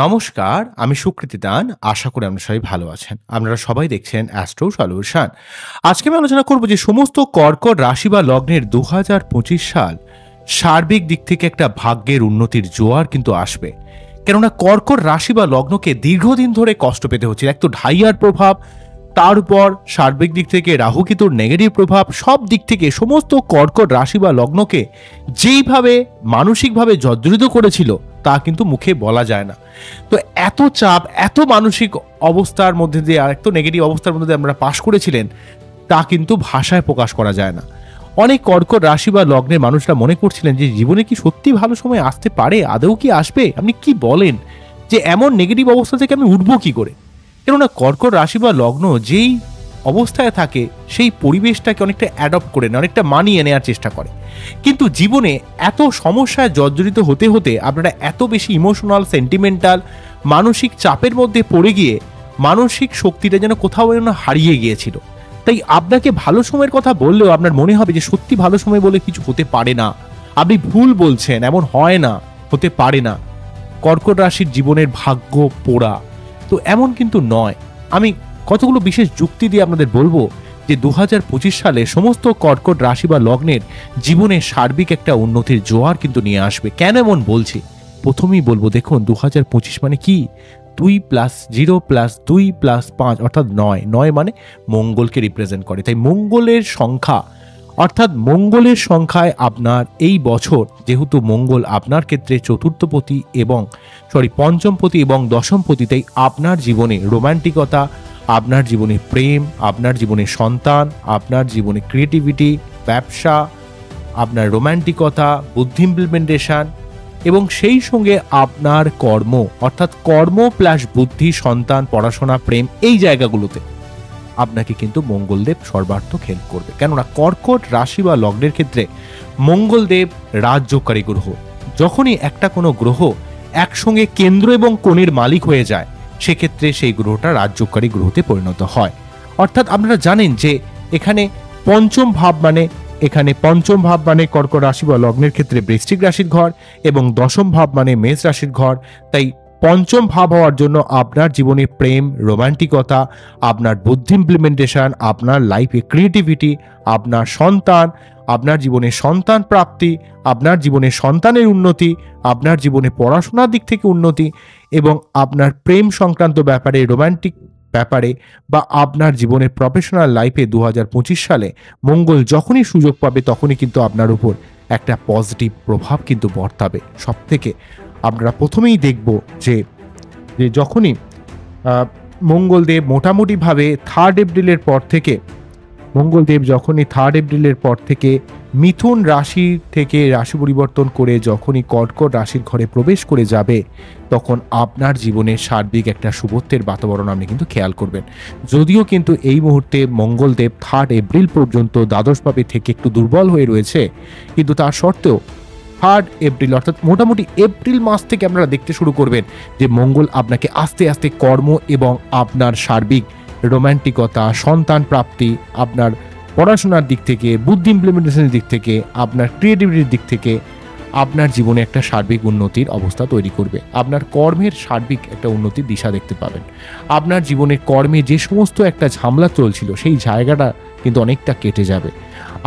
নমস্কার, আমি সুকৃতি দান। আশা করি আপনারা সবাই ভালো আছেন। আপনারা সবাই দেখছেন অ্যাস্ট্রো সলিউশন। আজকে আমি আলোচনা করব যে সমস্ত কর্কট রাশি বা লগ্নের ২০২৫ সাল সার্বিক দিক থেকে একটা ভাগ্যের উন্নতির জোয়ার কিন্তু আসবে। কেননা কর্কট রাশি বা লগ্নকে দীর্ঘদিন ধরে কষ্ট পেতে হচ্ছে। এক তো ঢাইয়ার প্রভাব, তার উপর সার্বিক দিক থেকে রাহু কেতুর নেগেটিভ প্রভাব, সব দিক থেকে সমস্ত কর্কট রাশি বা লগ্নকে যেইভাবে মানসিকভাবে জর্জরিত করেছিল তা কিন্তু মুখে বলা যায় না। তো এত চাপ, এত মানসিক অবস্থার মধ্যে দিয়ে আর একটু নেগেটিভ অবস্থার মধ্যে দিয়ে আমরা পাশ করেছিলেন, তা কিন্তু ভাষায় প্রকাশ করা যায় না। অনেক কর্কট রাশি বা লগ্নের মানুষরা মনে করছিলেন যে জীবনে কি সত্যি ভালো সময় আসতে পারে, আদৌ কি আসবে, আপনি কি বলেন, যে এমন নেগেটিভ অবস্থা থেকে আমি উঠবো কি করে। কেননা কর্কট রাশি বা লগ্ন যেই অবস্থায় থাকে সেই পরিবেশটাকে অনেকটা অ্যাডপ্ট করে নেয়, অনেকটা মানিয়ে নেওয়ার চেষ্টা করে। কিন্তু জীবনে এত সমস্যায় জর্জরিত হতে হতে আপনারা এত বেশি ইমোশনাল, সেন্টিমেন্টাল, মানসিক চাপের মধ্যে পড়ে গিয়ে মানসিক শক্তিটা যেন কোথাও যেন হারিয়ে গিয়েছিল। তাই আপনাকে ভালো সময়ের কথা বললেও আপনার মনে হবে যে সত্যি ভালো সময় বলে কিছু হতে পারে না, আপনি ভুল বলছেন, এমন হয় না, হতে পারে না। কর্কট রাশির জীবনের ভাগ্য পোড়া, তো এমন কিন্তু নয়। আমি কতগুলো বিশেষ যুক্তি দিয়ে আপনাদের বলবো যে ২০২৫ সালে সমস্ত কর্কট রাশি বা লগ্নের জীবনে সার্বিক একটা উন্নতির জোয়ার কিন্তু নিয়ে আসবে। কেন এমন বলছি, প্রথমেই বলবো, দেখুন ২০২৫ মানে কি, 2+0+2+5 অর্থাৎ ৯। ৯ মানে মঙ্গলকে রিপ্রেজেন্ট করে। তাই মঙ্গলের সংখ্যা, অর্থাৎ মঙ্গলের সংখ্যায় আপনার এই বছর, যেহেতু মঙ্গল আপনার ক্ষেত্রে চতুর্থপতি এবং পঞ্চমপতি এবং দশমপতি, তাই আপনার জীবনে রোমান্টিকতা, আপনার জীবনে প্রেম, আপনার জীবনে সন্তান, আপনার জীবনে ক্রিয়েটিভিটি, ব্যবসা, আপনার রোমান্টিকতা, বুদ্ধি ইমপ্লিমেন্টেশন এবং সেই সঙ্গে আপনার কর্ম, অর্থাৎ কর্ম প্লাস বুদ্ধি, সন্তান, পড়াশোনা, প্রেম, এই জায়গাগুলোতে আপনাকে কিন্তু মঙ্গলদেব সর্বার্থক হেল্প করবে। কেননা কর্কট রাশি বা লগ্নের ক্ষেত্রে মঙ্গলদেব রাজযোগকারী গ্রহ। যখনই একটা কোনো গ্রহ একসঙ্গে কেন্দ্র এবং কোণের মালিক হয়ে যায়, সেক্ষেত্রে সেই গ্রহটা রাজযোগকারী গ্রহতে পরিণত হয়। অর্থাৎ আপনারা জানেন যে এখানে পঞ্চম ভাব মানে কর্কট রাশি বা লগ্নের ক্ষেত্রে বৃশ্চিক রাশির ঘর এবং দশম ভাব মানে মেষ রাশির ঘর। তাই পঞ্চম ভাব হওয়ার জন্য আপনার জীবনে প্রেম, রোমান্টিকতা, আপনার বুদ্ধি ইমপ্লিমেন্টেশন, আপনার লাইফে ক্রিয়েটিভিটি, আপনার সন্তান, আপনার জীবনে সন্তান প্রাপ্তি, আপনার জীবনে সন্তানের উন্নতি, আপনার জীবনে পড়াশোনার দিক থেকে উন্নতি এবং আপনার প্রেম সংক্রান্ত ব্যাপারে, রোমান্টিক ব্যাপারে বা আপনার জীবনের প্রফেশনাল লাইফে ২০২৫ সালে মঙ্গল যখনই সুযোগ পাবে তখনই কিন্তু আপনার উপর একটা পজিটিভ প্রভাব কিন্তু বর্তাবে। সব থেকে আমরা প্রথমেই দেখব যে যখনই মঙ্গলদেব মোটামুটিভাবে 3 এপ্রিলের পর থেকে মিথুন রাশি থেকে রাশি পরিবর্তন করে যখনই কর্কট রাশির ঘরে প্রবেশ করে যাবে, তখন আপনার জীবনে সার্বিক একটা শুভত্বের বাতাবরণ আপনি কিন্তু খেয়াল করবেন। যদিও কিন্তু এই মুহূর্তে মঙ্গলদেব 3 এপ্রিল পর্যন্ত দ্বাদশভাবে থেকে একটু দুর্বল হয়ে রয়েছে, কিন্তু তার সত্ত্বেও 3 এপ্রিল অর্থাৎ মোটামুটি এপ্রিল মাস থেকে আপনারা দেখতে শুরু করবেন যে মঙ্গল আপনাকে আস্তে আস্তে কর্ম এবং আপনার সার্বিক রোমান্টিকতা, সন্তান প্রাপ্তি, আপনার পড়াশোনার দিক থেকে, বুদ্ধি ইমপ্লিমেন্টেশনের দিক থেকে, আপনার ক্রিয়েটিভিটির দিক থেকে আপনার জীবনে একটা সার্বিক উন্নতির অবস্থা তৈরি করবে। আপনার কর্মের সার্বিক একটা উন্নতির দিশা দেখতে পাবেন। আপনার জীবনে কর্মে যে সমস্ত একটা ঝামেলা চলছিল সেই জায়গাটা কিন্তু অনেকটা কেটে যাবে।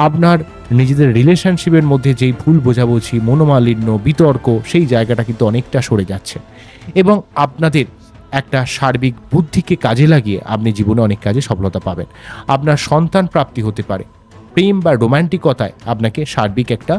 আপনার নিজেদের রিলেশনশিপের মধ্যে যেই ভুল বোঝাবুঝি, মনোমালিন্য, বিতর্ক, সেই জায়গাটা কিন্তু অনেকটা সরে যাচ্ছে এবং আপনাদের একটা সার্বিক বুদ্ধিকে কাজে লাগিয়ে আপনি জীবনে অনেক কাজে সফলতা পাবেন। আপনার সন্তান প্রাপ্তি হতে পারে। প্রেম বা রোমান্টিকতায় আপনাকে সার্বিক একটা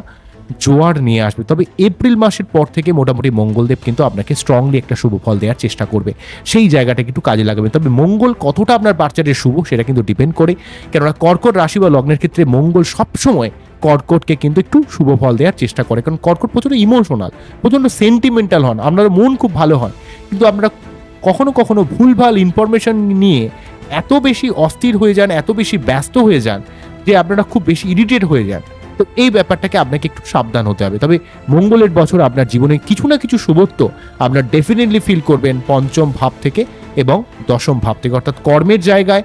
জোয়ার নিয়ে আসবে। তবে এপ্রিল মাসের পর থেকে মোটামুটি মঙ্গলদেব কিন্তু আপনাকে স্ট্রংলি একটা শুভ ফল দেওয়ার চেষ্টা করবে, সেই জায়গাটা একটু কাজে লাগাবে। তবে মঙ্গল কতটা আপনার বাচ্চাদের শুভ সেটা কিন্তু ডিপেন্ড করে, কেননা কর্কট রাশি বা লগ্নের ক্ষেত্রে মঙ্গল সবসময় কর্কটকে কিন্তু একটু শুভ ফল দেওয়ার চেষ্টা করে। কারণ কর্কট প্রচণ্ড ইমোশনাল, প্রচণ্ড সেন্টিমেন্টাল হন, আপনার মন খুব ভালো হয়, কিন্তু আমরা কখনো কখনো ভুলভাল ইনফরমেশন নিয়ে এত বেশি অস্থির হয়ে যান, এত বেশি ব্যস্ত হয়ে যান যে আপনারা খুব বেশি ইরিটেট হয়ে যান। তো এই ব্যাপারটাকে আপনাকে একটু সাবধান হতে হবে। তবে মঙ্গলের বছর আপনার জীবনে কিছু না কিছু শুভত্ব আপনার ডেফিনেটলি ফিল করবেন পঞ্চম ভাব থেকে এবং দশম ভাব থেকে, অর্থাৎ কর্মের জায়গায়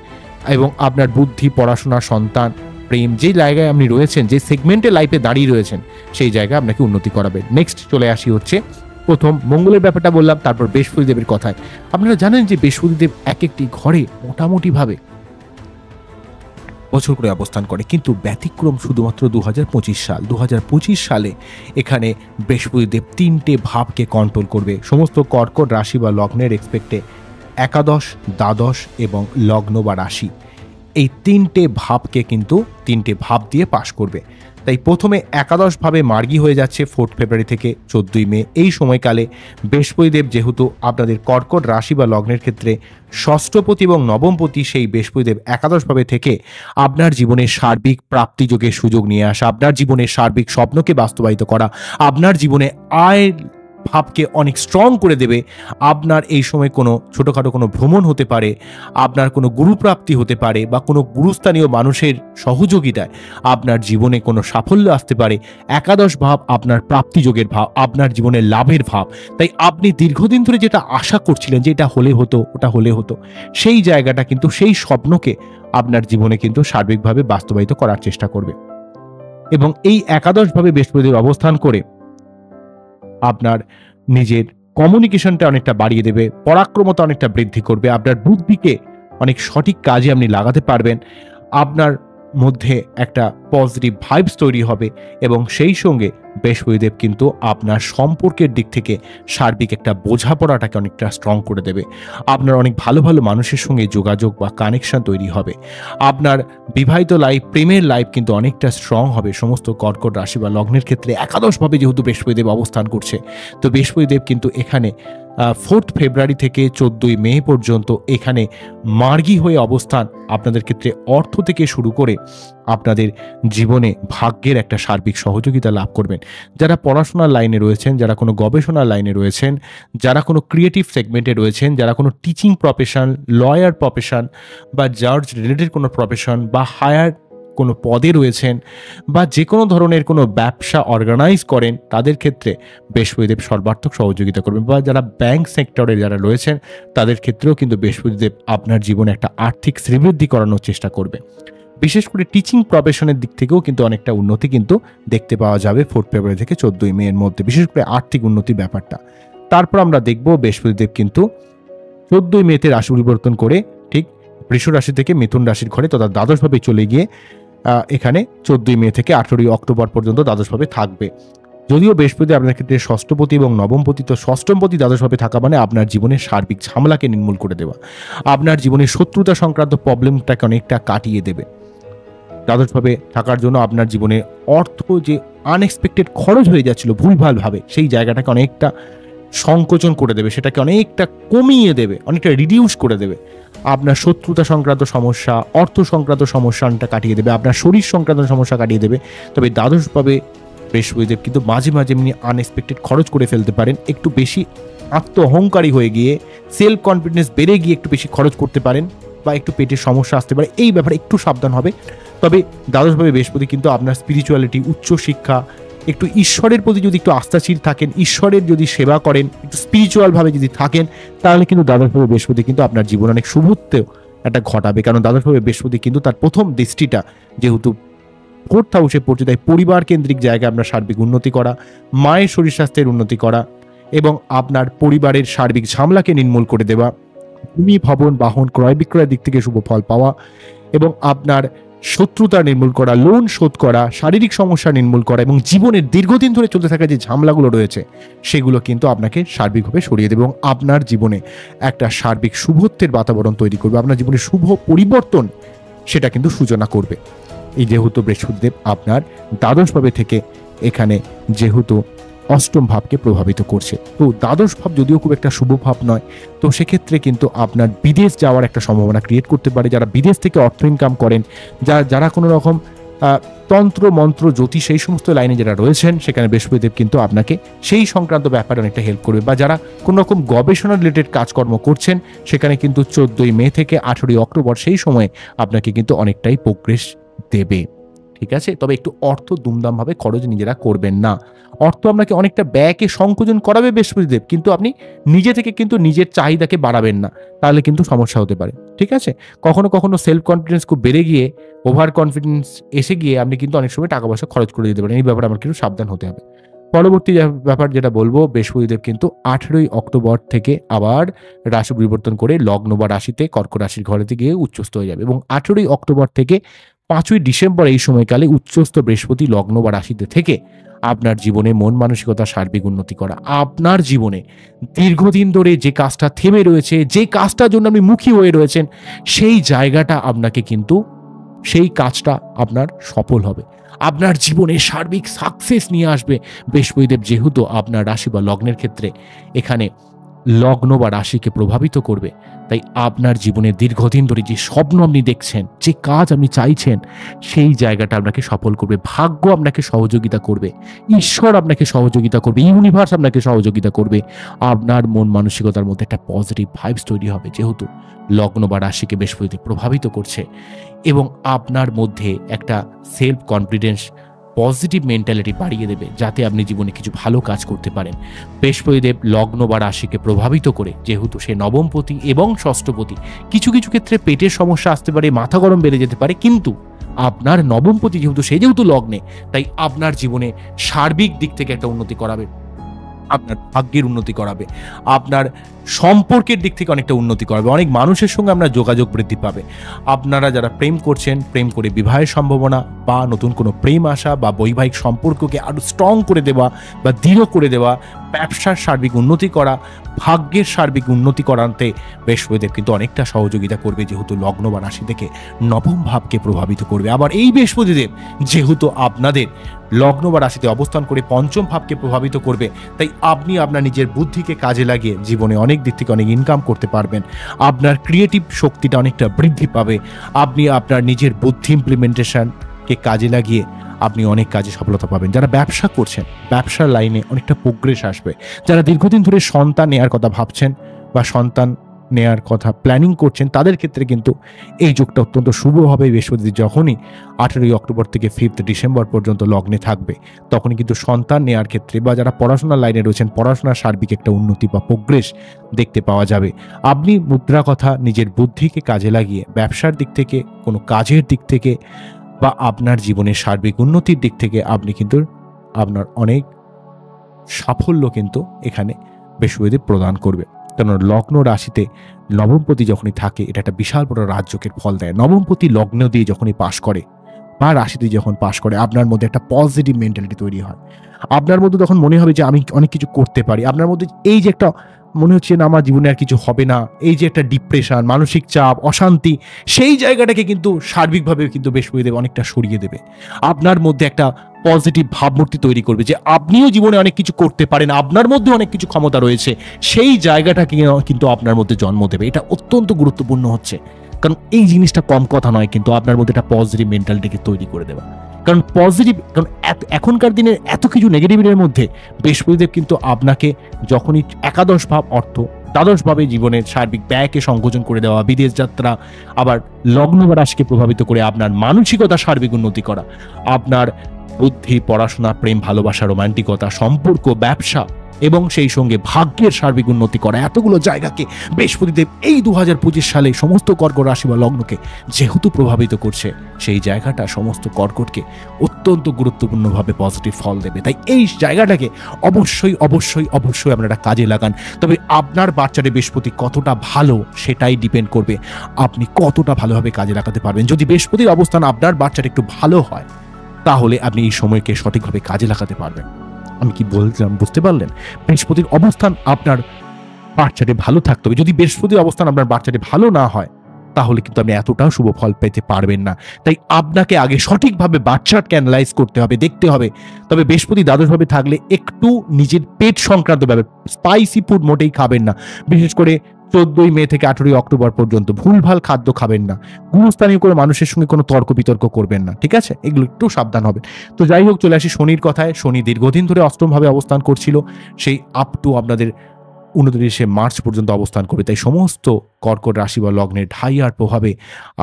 এবং আপনার বুদ্ধি, পড়াশোনা, সন্তান, প্রেম, যে জায়গায় আপনি রয়েছেন, যে সেগমেন্টে লাইফে দাঁড়িয়ে রয়েছেন, সেই জায়গায় আপনাকে উন্নতি করাবে। নেক্সট চলে আসি হচ্ছে প্রথম মঙ্গলের ব্যাপারটা বললাম, তারপর বৃহস্পতিদেবের কথায়। আপনারা জানেন যে বৃহস্পতিদেব একটি ঘরে মোটামুটিভাবে বছর করে অবস্থান করে, কিন্তু ব্যতিক্রম শুধুমাত্র ২০২৫ সাল। ২০২৫ সালে এখানে বৃহস্পতিদেব ৩টে ভাবকে কন্ট্রোল করবে। সমস্ত কর্কট রাশি বা লগ্নের রেসপেক্টে একাদশ, দ্বাদশ এবং লগ্ন বা রাশি, এই ৩টে ভাবকে কিন্তু ৩টে ভাব দিয়ে পাশ করবে। তাই প্রথমে একাদশ ভাবে মার্গী হয়ে যাচ্ছে 4 ফেব্রুয়ারি থেকে 14ই মে। এই সময়কালে বৃহস্পতিদেব যেহেতু আপনাদের কর্কট রাশি বা লগ্নের ক্ষেত্রে ষষ্ঠপতি এবং নবমপতি, সেই বৃহস্পতিদেব একাদশ ভাবে থেকে আপনার জীবনে সার্বিক প্রাপ্তিযোগের সুযোগ নিয়ে আসা, আপনার জীবনের সার্বিক স্বপ্নকে বাস্তবায়িত করা, আপনার জীবনে আয়ের ভাবকে অনেক স্ট্রং করে দেবে। আপনার এই সময় কোনো ছোটোখাটো কোনো ভ্রমণ হতে পারে, আপনার কোনো গুরুপ্রাপ্তি হতে পারে, বা কোনো গুরুস্থানীয় মানুষের সহযোগিতায় আপনার জীবনে কোনো সাফল্য আসতে পারে। একাদশ ভাব আপনার প্রাপ্তিযোগের ভাব, আপনার জীবনের লাভের ভাব। তাই আপনি দীর্ঘদিন ধরে যেটা আশা করছিলেন যে এটা হলে হতো, ওটা হলে হতো, সেই জায়গাটা কিন্তু, সেই স্বপ্নকে আপনার জীবনে কিন্তু সার্বিকভাবে বাস্তবায়িত করার চেষ্টা করবে। এবং এই একাদশভাবে বৃহস্পতিদেব অবস্থান করে আপনার নিজের কমিউনিকেশনটা অনেকটা বাড়িয়ে দেবে, পরাক্রমতা অনেকটা বৃদ্ধি করবে, আপনার বুদ্ধিকে অনেক সঠিক কাজে আপনি লাগাতে পারবেন, আপনার মধ্যে একটা পজিটিভ ভাইবস তৈরি হবে, এবং সেই সঙ্গে বৃহস্পতিদেব কিন্তু আপনার সম্পর্কের দিক থেকে সার্বিক একটা বোঝাপড়াটাকে অনেকটা স্ট্রং করে দেবে। আপনার অনেক ভালো ভালো মানুষের সঙ্গে যোগাযোগ বা কানেকশন তৈরি হবে। আপনার বিবাহিত লাইফ, প্রেমের লাইফ কিন্তু অনেকটা স্ট্রং হবে। সমস্ত কর্কট রাশি বা লগ্নের ক্ষেত্রে একাদশভাবে যেহেতু বৃহস্পতিদেব অবস্থান করছে, তো বৃহস্পতিদেব কিন্তু এখানে 4 ফেব্রুয়ারি থেকে 14ই মে পর্যন্ত এখানে মার্গী হয়ে অবস্থান আপনাদের ক্ষেত্রে অর্থ থেকে শুরু করে আপনাদের জীবনে ভাগ্যের একটা সার্বিক সহযোগিতা লাভ করবেন। যারা পড়াশোনার লাইনে রয়েছেন, যারা কোনো গবেষণার লাইনে রয়েছেন, যারা কোনো ক্রিয়েটিভ সেগমেন্টে রয়েছেন, যারা কোনো টিচিং প্রফেশন, লয়ার প্রফেশন বা জাজ রিলেটেড কোনো প্রফেশন বা হায়ার কোনো পদে রয়েছেন, বা যে কোনো ধরনের কোনো ব্যবসা অর্গানাইজ করেন, তাদের ক্ষেত্রে বৃহস্পতিদেব সর্বার্থক সহযোগিতা করবেন। বা যারা ব্যাংক সেক্টরে যারা রয়েছেন, তাদের ক্ষেত্রেও কিন্তু বৃহস্পতিদেব আপনার জীবনে একটা আর্থিক শ্রীবৃদ্ধি করানোর চেষ্টা করবে। বিশেষ করে টিচিং প্রফেশনের দিক থেকেও কিন্তু অনেকটা উন্নতি কিন্তু দেখতে পাওয়া যাবে 4 ফেব্রুয়ারি থেকে 14ই মে এর মধ্যে, বিশেষ করে আর্থিক উন্নতির ব্যাপারটা। তারপর আমরা দেখব বৃহস্পতিদেব কিন্তু 14ই মেতে রাশি পরিবর্তন করে ঠিক বৃষ রাশি থেকে মিথুন রাশির ঘরে তথা দ্বাদশভাবে চলে গিয়ে এখানে 14ই মে থেকে 18ই অক্টোবর পর্যন্ত দ্বাদশভাবে থাকবে। যদিও বৃহস্পতি আপনার ক্ষেত্রে ষষ্ঠপতি এবং নবমপতি, তো ষষ্ঠমপতি দ্বাদশভাবে থাকা মানে আপনার জীবনের সার্বিক ঝামেলাকে নির্মূল করে দেওয়া, আপনার জীবনের শত্রুতা সংক্রান্ত প্রবলেমটাকে অনেকটা কাটিয়ে দেবে। দ্বাদশভাবে থাকার জন্য আপনার জীবনে অর্থ যে আনএক্সপেক্টেড খরচ হয়ে যাচ্ছিল ভুলভালভাবে, সেই জায়গাটাকে অনেকটা সংকোচন করে দেবে, সেটাকে অনেকটা কমিয়ে দেবে, অনেকটা রিডিউস করে দেবে। আপনার শত্রুতা সংক্রান্ত সমস্যা, অর্থ সংক্রান্ত সমস্যাটা কাটিয়ে দেবে, আপনার শরীর সংক্রান্ত সমস্যা কাটিয়ে দেবে। তবে দ্বাদশভাবে বৃহস্পতিদেব কিন্তু মাঝে মাঝে এমনি আনএক্সপেক্টেড খরচ করে ফেলতে পারেন, একটু বেশি আত্ম অহংকারী হয়ে গিয়ে, সেলফ কনফিডেন্স বেড়ে গিয়ে একটু বেশি খরচ করতে পারেন, বা একটু পেটের সমস্যা আসতে পারে, এই ব্যাপারে একটু সাবধান হবে। তবে দ্বাদশভাবে বৃহস্পতি কিন্তু আপনার স্পিরিচুয়ালিটি, উচ্চশিক্ষা, একটু ঈশ্বরের প্রতি যদি একটু আস্থাশীল থাকেন, ঈশ্বরের যদি সেবা করেন, একটু স্পিরিচুয়ালভাবে যদি থাকেন, তাহলে কিন্তু দ্বাদশভাবে বৃহস্পতি কিন্তু আপনার জীবনে অনেক শুভত্বেও একটা ঘটাবে। কারণ দ্বাদশভাবে বৃহস্পতি কিন্তু তার প্রথম দৃষ্টিটা যেহেতু 4th হাউসে পড়ছে, তাই পরিবার কেন্দ্রিক জায়গায় আপনার সার্বিক উন্নতি করা, মায়ের শরীর স্বাস্থ্যের উন্নতি করা, এবং আপনার পরিবারের সার্বিক ঝামেলাকে নির্মূল করে দেওয়া, ভূমি, ভবন, বাহন ক্রয় বিক্রয়ের দিক থেকে শুভ ফল পাওয়া, এবং আপনার শত্রুতা নির্মূল করা, লোন শোধ করা, শারীরিক সমস্যা নির্মূল করা, এবং জীবনের দীর্ঘদিন ধরে চলতে থাকা যে ঝামেলাগুলো রয়েছে সেগুলো কিন্তু আপনাকে সার্বিকভাবে সরিয়ে দেবে, এবং আপনার জীবনে একটা সার্বিক শুভত্বের বাতাবরণ তৈরি করবে। আপনার জীবনে শুভ পরিবর্তন সেটা কিন্তু সূচনা করবে। এই যেহেতু বৃহস্পতিদেব আপনার দ্বাদশভাবে থেকে এখানে যেহেতু অষ্টম ভাবকে প্রভাবিত করছে, তো দ্বাদশ ভাব যদিও খুব একটা শুভ ভাব নয়, তো সেক্ষেত্রে কিন্তু আপনার বিদেশ যাওয়ার একটা সম্ভাবনা ক্রিয়েট করতে পারে। যারা বিদেশ থেকে অর্থ ইনকাম করেন, যারা কোনো রকম তন্ত্র মন্ত্র জ্যোতিষ সেই সমস্ত লাইনে যারা রয়েছেন, সেখানে বৃহস্পতিদেব কিন্তু আপনাকে সেই সংক্রান্ত ব্যাপারে অনেকটা হেল্প করবে। বা যারা কোনো রকম গবেষণা রিলেটেড কাজকর্ম করছেন, সেখানে কিন্তু 14ই মে থেকে 18ই অক্টোবর সেই সময়ে আপনাকে কিন্তু অনেকটাই প্রোগ্রেস দেবে। ঠিক আছে, তবে একটু অর্থ দুমদামভাবে খরচ নিজেরা করবেন না। অর্থ আপনাকে অনেকটা ব্যয়কে সংকোচন করাবে বৃহস্পতিদেব, কিন্তু আপনি নিজে থেকে কিন্তু নিজের চাহিদাকে বাড়াবেন না, তাহলে কিন্তু সমস্যা হতে পারে। ঠিক আছে, কখনো কখনো সেলফ কনফিডেন্স খুব বেড়ে গিয়ে, ওভার কনফিডেন্স এসে গিয়ে আপনি কিন্তু অনেক সময় টাকা পয়সা খরচ করে দিতে পারেন। এই ব্যাপারে আমার কিন্তু সাবধান হতে হবে। পরবর্তী ব্যাপার যেটা বলবো, বৃহস্পতিদেব কিন্তু 18ই অক্টোবর থেকে আবার রাশি পরিবর্তন করে লগ্ন বা রাশিতে কর্কট রাশির ঘরেতে গিয়ে উচ্চস্থ হয়ে যাবে এবং 18ই অক্টোবর থেকে 5ই ডিসেম্বর এই সময়কালে উচ্চস্থ বৃহস্পতি লগ্ন বা রাশিতে থেকে আপনার জীবনে মন মানসিকতা সার্বিক উন্নতি করা, আপনার জীবনে দীর্ঘদিন ধরে যে কাজটা থেমে রয়েছে, যে কাজটার জন্য আপনি মুখী হয়ে রয়েছেন, সেই জায়গাটা আপনাকে কিন্তু সেই কাজটা আপনার সফল হবে, আপনার জীবনে সার্বিক সাকসেস নিয়ে আসবে বৃহস্পতিদেব, যেহেতু আপনার রাশি বা লগ্নের ক্ষেত্রে এখানে লগ্ন বা রাশিকে প্রভাবিত করবে। তাই আপনার জীবনে দীর্ঘদিন ধরে যে স্বপ্ন আপনি দেখছেন, যে কাজ আপনি চাইছেন, সেই জায়গাটা আপনাকে সফল করবে, ভাগ্য আপনাকে সহযোগিতা করবে, ঈশ্বর আপনাকে সহযোগিতা করবে, ইউনিভার্স আপনাকে সহযোগিতা করবে। আপনার মন মানসিকতার মধ্যে একটা পজিটিভ ভাইবস তৈরি হবে, যেহেতু লগ্ন বা রাশিকে বৃহস্পতি প্রভাবিত করছে, এবং আপনার মধ্যে একটা সেলফ কনফিডেন্স, পজিটিভ মেন্টালিটি বাড়িয়ে দেবে, যাতে আপনি জীবনে কিছু ভালো কাজ করতে পারেন। বৃহস্পতিদেব লগ্ন বা রাশিকে প্রভাবিত করে, যেহেতু সে নবমপতি এবং ষষ্ঠপতি, কিছু কিছু ক্ষেত্রে পেটের সমস্যা আসতে পারে, মাথা গরম বেড়ে যেতে পারে, কিন্তু আপনার নবমপতি যেহেতু লগ্নে, তাই আপনার জীবনে সার্বিক দিক থেকে একটা উন্নতি করাবে, আপনার ভাগ্যের উন্নতি করাবে, আপনার সম্পর্কের দিক থেকে অনেকটা উন্নতি করাবে, অনেক মানুষের সঙ্গে আপনার যোগাযোগ বৃদ্ধি পাবে। আপনারা যারা প্রেম করছেন, প্রেম করে বিবাহের সম্ভাবনা বা নতুন কোনো প্রেম আসা বা বৈবাহিক সম্পর্ককে আরও স্ট্রং করে দেওয়া বা দৃঢ় করে দেওয়া, ব্যবসার সার্বিক উন্নতি করা, ভাগ্যের সার্বিক উন্নতি করাতে বৃহস্পতিদেব কিন্তু অনেকটা সহযোগিতা করবে, যেহেতু লগ্ন বা রাশি থেকে নবম ভাবকে প্রভাবিত করবে। আবার এই বৃহস্পতিদেব যেহেতু আপনাদের লগ্ন বা রাশিতে অবস্থান করে পঞ্চম ভাবকে প্রভাবিত করবে, তাই আপনি আপনার নিজের বুদ্ধিকে কাজে লাগিয়ে জীবনে অনেক দিক থেকে অনেক ইনকাম করতে পারবেন, আপনার ক্রিয়েটিভ শক্তিটা অনেকটা বৃদ্ধি পাবে, আপনি আপনার নিজের বুদ্ধি ইমপ্লিমেন্টেশনকে কাজে লাগিয়ে আপনি অনেক কাজে সফলতা পাবেন। যারা ব্যবসা করছেন, ব্যবসার লাইনে অনেকটা প্রোগ্রেস আসবে। যারা দীর্ঘদিন ধরে সন্তান নেওয়ার কথা ভাবছেন বা সন্তান নেয়ার কথা প্ল্যানিং করছেন, তাদের ক্ষেত্রে কিন্তু এই যুগটা অত্যন্ত শুভ হবে। বৃহস্পতি যখনই 18ই অক্টোবর থেকে 5 ডিসেম্বর পর্যন্ত লগ্নে থাকবে, তখনই কিন্তু সন্তান নেয়ার ক্ষেত্রে বা যারা পড়াশোনার লাইনে রয়েছেন, পড়াশোনার সার্বিক একটা উন্নতি বা প্রোগ্রেস দেখতে পাওয়া যাবে। আপনি মুদ্রা কথা নিজের বুদ্ধিকে কাজে লাগিয়ে ব্যবসার দিক থেকে, কোনো কাজের দিক থেকে বা আপনার জীবনের সার্বিক উন্নতির দিক থেকে আপনি কিন্তু আপনার অনেক সাফল্য কিন্তু এখানে বৃহস্পতিদেব প্রদান করবে। কারণ লগ্ন রাশিতে নবমপতি যখনই থাকে, এটা একটা বিশাল বড় রাজযোগের ফল দেয়। নবমপতি লগ্ন দিয়ে যখনই পাশ করে বা রাশিতে যখন পাশ করে, আপনার মধ্যে একটা পজিটিভ মেন্টালিটি তৈরি হয়। আপনার মধ্যে তখন মনে হবে যে আমি অনেক কিছু করতে পারি। আপনার মধ্যে এই যে একটা মনে হচ্ছে না আমার জীবনে আর কিছু হবে না, এই যে একটা ডিপ্রেশন, মানসিক চাপ, অশান্তি, সেই জায়গাটাকে কিন্তু সার্বিকভাবে কিন্তু বৃহস্পতিদেব অনেকটা সরিয়ে দেবে। আপনার মধ্যে একটা পজিটিভ ভাবমূর্তি তৈরি করবে যে আপনিও জীবনে অনেক কিছু করতে পারেন, আপনার মধ্যে অনেক কিছু ক্ষমতা রয়েছে, সেই জায়গাটাকে কিন্তু আপনার মধ্যে জন্ম দেবে। এটা অত্যন্ত গুরুত্বপূর্ণ হচ্ছে, কারণ এই জিনিসটা কম কথা নয়, কিন্তু আপনার মধ্যে একটা পজিটিভ মেন্টালিটিকে তৈরি করে দেওয়া। কারণ এখনকার দিনের এত কিছু নেগেটিভিটির মধ্যে বৃহস্পতিদেব কিন্তু আপনাকে যখনই একাদশ ভাব অর্থ, দ্বাদশ ভাবে জীবনের সার্বিক ব্যয়কে সংকোচন করে দেওয়া, বিদেশ যাত্রা, আবার লগ্ন বা রাশিকে প্রভাবিত করে আপনার মানসিকতা সার্বিক উন্নতি করা, আপনার বুদ্ধি, পড়াশোনা, প্রেম, ভালোবাসা, রোমান্টিকতা, সম্পর্ক, ব্যবসা এবং সেই সঙ্গে ভাগ্যের সার্বিক উন্নতি করা, এতগুলো জায়গাকে বৃহস্পতিদেব এই 2025 সালে সমস্ত কর্কট রাশি বা লগ্নকে যেহেতু প্রভাবিত করছে, সেই জায়গাটা সমস্ত কর্কটকে অত্যন্ত গুরুত্বপূর্ণভাবে পজিটিভ ফল দেবে। তাই এই জায়গাটাকে অবশ্যই অবশ্যই অবশ্যই আপনারা কাজে লাগান। তবে আপনার বাচ্চারে বৃহস্পতি কতটা ভালো, সেটাই ডিপেন্ড করবে আপনি কতটা ভালোভাবে কাজে লাগাতে পারবেন। যদি বৃহস্পতির অবস্থান আপনার বাচ্চার একটু ভালো হয়, তাহলে আপনি এই সময়কে সঠিকভাবে কাজে লাগাতে পারবেন। আমি কি বললাম বুঝতে পারলেন? বৃহস্পতির অবস্থান আপনার বাচ্চাটি ভালো থাকতে হবে। যদি বৃহস্পতির অবস্থান আপনার বাচ্চাটি ভালো না হয়, তাহলে কিন্তু আপনি এতটাও শুভ ফল পেতে পারবেন না। তাই আপনাকে আগে সঠিকভাবে বাচ্চাকে অ্যানালাইজ করতে হবে, দেখতে হবে। তবে বৃহস্পতি দ্বাদশভাবে থাকলে একটু নিজের পেট সংক্রান্ত ব্যাপার, স্পাইসি ফুড মোটেই খাবেন না। বিশেষ করে 14ই মে থেকে 18ই অক্টোবর পর্যন্ত ভুলভাল খাদ্য খাবেন না। গুরুস্থানীয় করে মানুষের সঙ্গে কোনো তর্ক বিতর্ক করবেন না, ঠিক আছে? এগুলো একটু সাবধান হবে। তো যাই হোক, চলে আসি শনির কথায়। শনি দীর্ঘদিন ধরে অষ্টমভাবে অবস্থান করছিল, সেই আপ টু আপনাদের 29শে মার্চ পর্যন্ত অবস্থান করবে। তাই সমস্ত কর্কট রাশি বা লগ্নের ঢাইয়ার প্রভাবে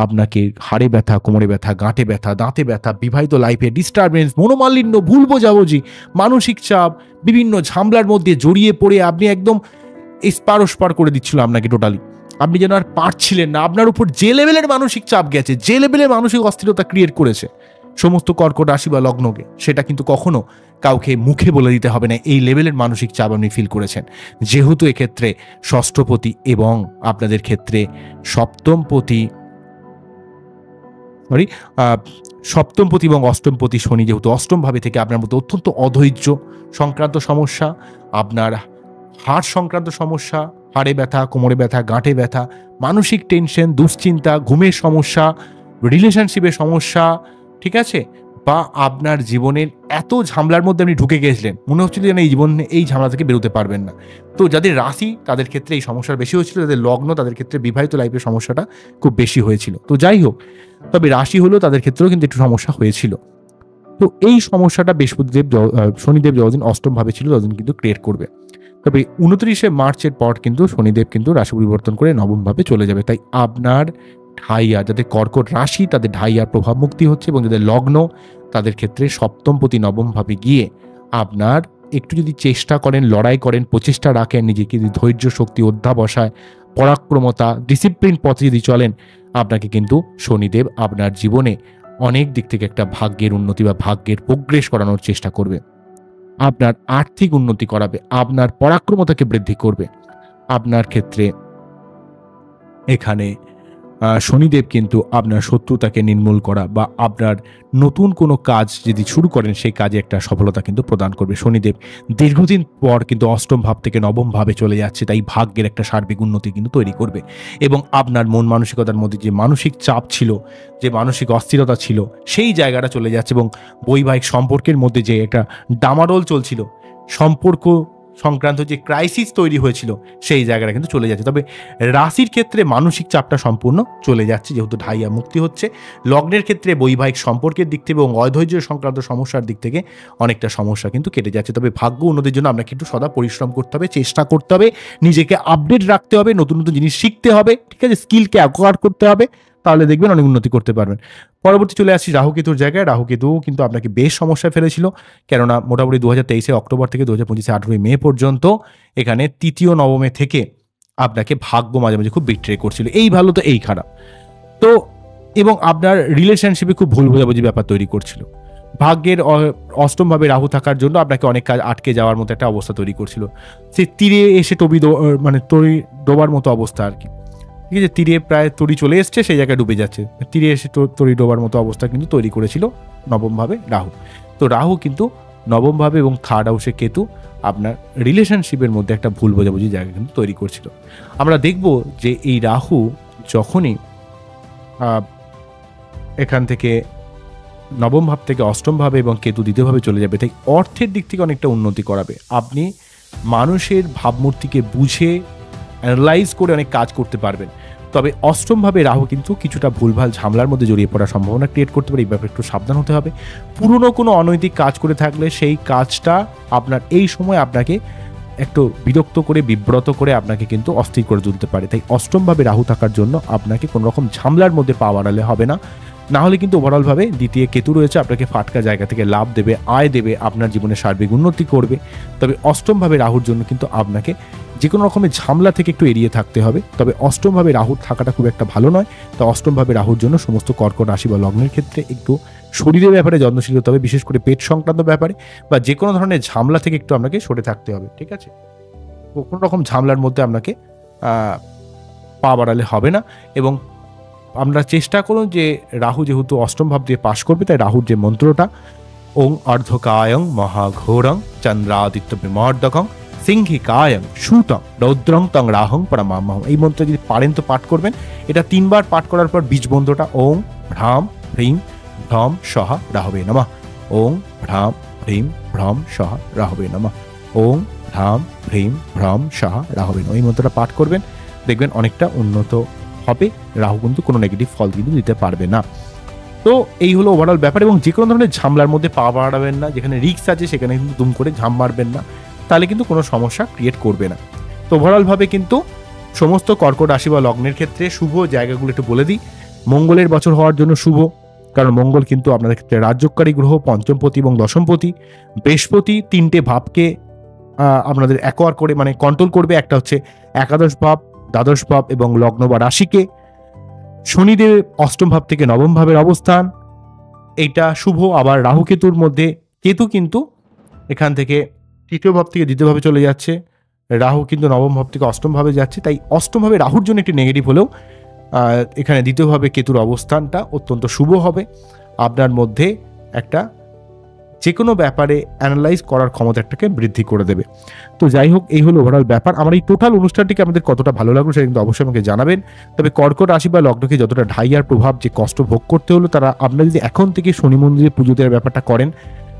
আপনাকে হাড়ে ব্যথা, কোমরে ব্যথা, গাঁটে ব্যথা, দাঁতে ব্যথা, বিবাহিত লাইফে ডিস্টারবেন্স, মনোমালিন্য, ভুল বোঝাবুঝি, মানসিক চাপ, বিভিন্ন ঝামেলার মধ্যে জড়িয়ে পড়ে আপনি একদম স্পার করে দিচ্ছিল আপনাকে টোটালি। আপনি যেন আর পারছিলেন না, আপনার উপর যে লেভেলের মানসিক চাপ গেছে, যে লেভেলের মানসিক অস্থিরতা ক্রিয়েট করেছে, সমস্ত কর্কট রাশি বা লগ্নকে, সেটা কিন্তু কখনো কাউকে মুখে বলে দিতে হবে না। এই লেভেলের মানসিক চাপ আপনি ফিল করেছেন, যেহেতু এক্ষেত্রে ষষ্ঠপতি এবং আপনাদের ক্ষেত্রে সপ্তমপতি সপ্তমপতি এবং অষ্টমপতি শনি যেহেতু অষ্টম ভাবে থেকে আপনার মধ্যে অত্যন্ত অধৈর্য সংক্রান্ত সমস্যা, আপনার হাড় সংক্রান্ত সমস্যা, হাড়ে ব্যথা, কোমরে ব্যথা, গাঁটে ব্যথা, মানসিক টেনশন, দুশ্চিন্তা, ঘুমের সমস্যা, রিলেশনশিপের সমস্যা, ঠিক আছে, বা আপনার জীবনের এত ঝামেলার মধ্যে আপনি ঢুকে গেছিলেন, মনে হচ্ছিল যেন এই জীবনে এই ঝামেলা থেকে বেরোতে পারবেন না। তো যাদের রাশি তাদের ক্ষেত্রে এই সমস্যাটা বেশি হয়েছিল, যাদের লগ্ন তাদের ক্ষেত্রে বিবাহিত লাইফের সমস্যাটা খুব বেশি হয়েছিল। তো যাই হোক, তবে রাশি হলেও তাদের ক্ষেত্রেও কিন্তু একটু সমস্যা হয়েছিল। তো এই সমস্যাটা বৃহস্পতিদেব শনিদেব যতদিন অষ্টম ভাবে ছিল ততদিন কিন্তু ক্রিয়েট করবে। তবে 29শে মার্চের পর কিন্তু শনিদেব কিন্তু রাশি পরিবর্তন করে নবম ভাবে চলে যাবে। তাই আপনার ঢাইয়া, যাদের কর্কট রাশি তাদের ঢাইয়ার প্রভাব মুক্তি হচ্ছে, এবং যাদের লগ্ন তাদের ক্ষেত্রে সপ্তমপতি নবম ভাবে গিয়ে আপনার একটু যদি চেষ্টা করেন, লড়াই করেন, প্রচেষ্টা রাখেন, নিজেকে যদি ধৈর্য শক্তি, অধ্যাবসায়, পরাক্রমতা, ডিসিপ্লিন পথে যদি চলেন, আপনাকে কিন্তু শনিদেব আপনার জীবনে অনেক দিক থেকে একটা ভাগ্যের উন্নতি বা ভাগ্যের প্রোগ্রেস করানোর চেষ্টা করবে। আপনার আর্থিক উন্নতি করাবে, আপনার পরাক্রমতাকে বৃদ্ধি করবে। আপনার ক্ষেত্রে এখানে শনিদেব কিন্তু আপনার শত্রুতাকে নির্মূল করা বা আপনার নতুন কোনো কাজ যদি শুরু করেন সেই কাজে একটা সফলতা কিন্তু প্রদান করবে। শনিদেব দীর্ঘদিন পর কিন্তু অষ্টম ভাব থেকে নবম ভাবে চলে যাচ্ছে, তাই ভাগ্যের একটা সার্বিক উন্নতি কিন্তু তৈরি করবে, এবং আপনার মন মানসিকতার মধ্যে যে মানসিক চাপ ছিল, যে মানসিক অস্থিরতা ছিল, সেই জায়গাটা চলে যাচ্ছে, এবং বৈবাহিক সম্পর্কের মধ্যে যে একটা ডামাডোল চলছিল, সম্পর্ক সংক্রান্ত যে ক্রাইসিস তৈরি হয়েছিল, সেই জায়গাটা কিন্তু চলে যাচ্ছে। তবে রাশির ক্ষেত্রে মানসিক চাপটা সম্পূর্ণ চলে যাচ্ছে, যেহেতু ঢাইয়া মুক্তি হচ্ছে। লগ্নের ক্ষেত্রে বৈবাহিক সম্পর্কের দিক থেকে এবং অধৈর্য সংক্রান্ত সমস্যার দিক থেকে অনেকটা সমস্যা কিন্তু কেটে যাচ্ছে। তবে ভাগ্য উন্নতির জন্য আপনাকে একটু সদা পরিশ্রম করতে হবে, চেষ্টা করতে হবে, নিজেকে আপডেট রাখতে হবে, নতুন নতুন জিনিস শিখতে হবে, ঠিক আছে, স্কিলকে অ্যাকোয়ার করতে হবে, তাহলে দেখবেন অনেক উন্নতি করতে পারবেন। পরবর্তী চলে আসছি রাহুকেতুর জায়গায়। রাহুকেতু কিন্তু আপনাকে বেশ সমস্যায় ফেলেছিল, কেননা মোটামুটি 2023 অক্টোবর থেকে 2025 18 মে পর্যন্ত এখানে তৃতীয় নবমে থেকে আপনাকে ভাগ্য মাঝে মাঝে খুব বিট্রে করছিল, এই ভালো তো এই খারাপ। তো এবং আপনার রিলেশনশিপে খুব ভুল বোঝাবুঝি ব্যাপার তৈরি করছিল। ভাগ্যের অষ্টমভাবে রাহু থাকার জন্য আপনাকে অনেক কাজ আটকে যাওয়ার মতো একটা অবস্থা তৈরি করছিল। সে তীরে এসে তরি ডোবার মতো অবস্থা আর কি, ঠিক আছে, তীরে প্রায় তরি চলে এসছে, সেই জায়গায় ডুবে যাচ্ছে, তীরে এসে তরি ডোবার মতো অবস্থা কিন্তু তৈরি করেছিল নবমভাবে রাহু। তো রাহু কিন্তু নবমভাবে এবং থার্ড হাউসে কেতু আপনার রিলেশনশিপের মধ্যে একটা ভুল বোঝাবুঝি জায়গা কিন্তু তৈরি করছিল। আমরা দেখব যে এই রাহু যখনই এখান থেকে নবম ভাব থেকে অষ্টম ভাবে এবং কেতু দ্বিতীয়ভাবে চলে যাবে, তাই অর্থের দিক থেকে অনেকটা উন্নতি করাবে। আপনি মানুষের ভাবমূর্তিকে বুঝে অ্যানালাইজ করে অনেক কাজ করতে পারবেন। তবে অষ্টমভাবে রাহু কিন্তু কিছুটা ভুলভাল ঝামেলার মধ্যে জড়িয়ে পড়ার সম্ভাবনা ক্রিয়েট করতে পারে, এই ব্যাপারে একটু সাবধান হতে হবে। পুরনো কোনো অনৈতিক কাজ করে থাকলে সেই কাজটা আপনার এই সময় আপনাকে একটু বিরক্ত করে, বিব্রত করে আপনাকে কিন্তু অস্থির করে তুলতে পারে। তাই অষ্টমভাবে রাহু থাকার জন্য আপনাকে কোনো রকম ঝামেলার মধ্যে পা বাড়ালে হবে না, না হলে কিন্তু ওভারঅলভাবে দ্বিতীয় কেতু রয়েছে, আপনাকে ফাটকা জায়গা থেকে লাভ দেবে, আয় দেবে, আপনার জীবনে সার্বিক উন্নতি করবে। তবে অষ্টমভাবে রাহুর জন্য কিন্তু আপনাকে যে কোনো রকমের ঝামেলা থেকে একটু এড়িয়ে থাকতে হবে। তবে অষ্টমভাবে রাহুর থাকাটা খুব একটা ভালো নয়, তো অষ্টমভাবে রাহুর জন্য সমস্ত কর্কট রাশি বা লগ্নের ক্ষেত্রে একটু শরীরের ব্যাপারে যত্নশীল হতে হবে, বিশেষ করে পেট সংক্রান্ত ব্যাপারে বা যে কোনো ধরনের ঝামেলা থেকে একটু আপনাকে সরে থাকতে হবে, ঠিক আছে, কোনো রকম ঝামেলার মধ্যে আপনাকে পা বাড়ালে হবে না। এবং আমরা চেষ্টা করুন যে রাহু যেহেতু অষ্টম ভাব দিয়ে পাশ করবে, তাই রাহুর যে মন্ত্রটা ওং অর্ধকায়ং মহাঘোরং চন্দ্রাদিত্য বিমর্দকং সিংহিকায়ং সুতং রৌদ্রং তং রাহং পরমামহং, এই মন্ত্র যদি পারেন তো পাঠ করবেন। এটা 3 বার পাঠ করার পর বীজ মন্ত্রটা ওং ভ্রাম হ্রিং ভ্রম সহ রাহবে নমঃ, ওং ভ্রাম হ্রিং ভ্রম সহ রাহবে নমঃ, ওং ভ্রাম হ্রিং ভ্রম সহ রাহবে নমঃ, এই মন্ত্রটা পাঠ করবেন, দেখবেন অনেকটা উন্নত হবে। রাহু কিন্তু কোনো নেগেটিভ ফল কিন্তু দিতে পারবে না। তো এই হলো ওভারঅল ব্যাপার। এবং যে কোনো ধরনের ঝামেলার মধ্যে পা বাড়াবেন না, যেখানে রিস্ক আছে সেখানে কিন্তু দুম করে ঝাম মারবেন না, তাহলে কিন্তু কোনো সমস্যা ক্রিয়েট করবে না। তো ওভারঅলভাবে কিন্তু সমস্ত কর্কট রাশি বা লগ্নের ক্ষেত্রে শুভ জায়গাগুলো একটু বলে দিই। মঙ্গলের বছর হওয়ার জন্য শুভ, কারণ মঙ্গল কিন্তু আপনাদের ক্ষেত্রে রাজ্যকারী গ্রহ, পঞ্চমপতি এবং দশমপতি। বৃহস্পতি 3টে ভাবকে আপনাদের অ্যাকোয়ার করে মানে কন্ট্রোল করবে, একটা হচ্ছে একাদশ ভাব, দ্বাদশ ভাব এবং লগ্ন বা রাশিকে। শনিদেব অষ্টম ভাব থেকে নবম ভাবের অবস্থান, এইটা শুভ। আবার রাহু কেতুর মধ্যে কেতু কিন্তু এখান থেকে তৃতীয় ভাব থেকে দ্বিতীয় ভাবে চলে যাচ্ছে, রাহু কিন্তু নবম ভাব থেকে অষ্টম ভাবে যাচ্ছে। তাই অষ্টম ভাবে রাহুর জন্য একটি নেগেটিভ হলেও এখানে দ্বিতীয়ভাবে কেতুর অবস্থানটা অত্যন্ত শুভ হবে। আপনার মধ্যে একটা যে কোনো ব্যাপারে অ্যানালাইজ করার ক্ষমতাটাকে বৃদ্ধি করে দেবে। তো যাই হোক, এই হলো ওভারঅল ব্যাপার। আমার এই টোটাল অনুষ্ঠানটিকে আমাদের কতটা ভালো লাগলো সেটা কিন্তু অবশ্যই আমাকে জানাবেন। তবে কর্কট রাশি বা লগ্নকে যতটা ঢাইয়ার প্রভাব, যে কষ্ট ভোগ করতে হলো, তারা আপনারা যদি এখন থেকে শনি মন্দিরে পুজো দেওয়ার ব্যাপারটা করেন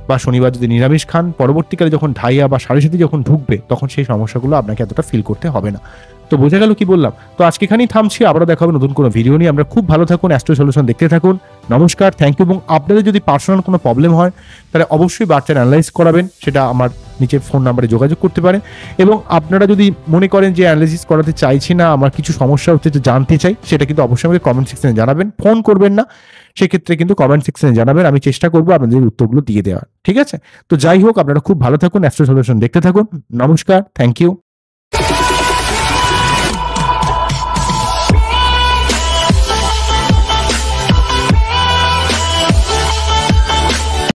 বা শনিবার যদি নিরামিষ খান, পরবর্তীকালে যখন ঢাইয়া বা সাড়ে সাথে যখন ঢুকবে তখন সেই সমস্যাগুলো আপনাকে এতটা ফিল করতে হবে না। তো বোঝা গেল কি বললাম? তো আজকে এখানেই থামছি, আবারও দেখা হবে নতুন কোনো ভিডিও নিয়ে। আমরা খুব ভালো থাকুন, অ্যাস্ট্রো সলিউশন দেখতে থাকুন। নমস্কার, থ্যাংক ইউ। এবং আপনাদের যদি পার্সোনাল কোনো প্রবলেম হয় তাহলে অবশ্যই বাচ্চার অ্যানালাইজ করাবেন, সেটা আমার নিচের ফোন নাম্বারে যোগাযোগ করতে পারেন। এবং আপনারা যদি মনে করেন যে অ্যানালাইসিস করাতে চাইছি না, আমার কিছু সমস্যা হচ্ছে, যে জানতে চাই, সেটা কিন্তু অবশ্যই আমাকে কমেন্ট সেকশনে জানাবেন। ফোন করবেন না, সেক্ষেত্রে কিন্তু কমেন্ট সেকশনে জানাবেন, আমি চেষ্টা করবো আপনাদের উত্তরগুলো দিয়ে দেওয়ার। ঠিক আছে? তো যাই হোক, আপনারা খুব ভালো থাকুন, অ্যাস্ট্রো সলিউশন দেখতে থাকুন। নমস্কার, থ্যাংক ইউ।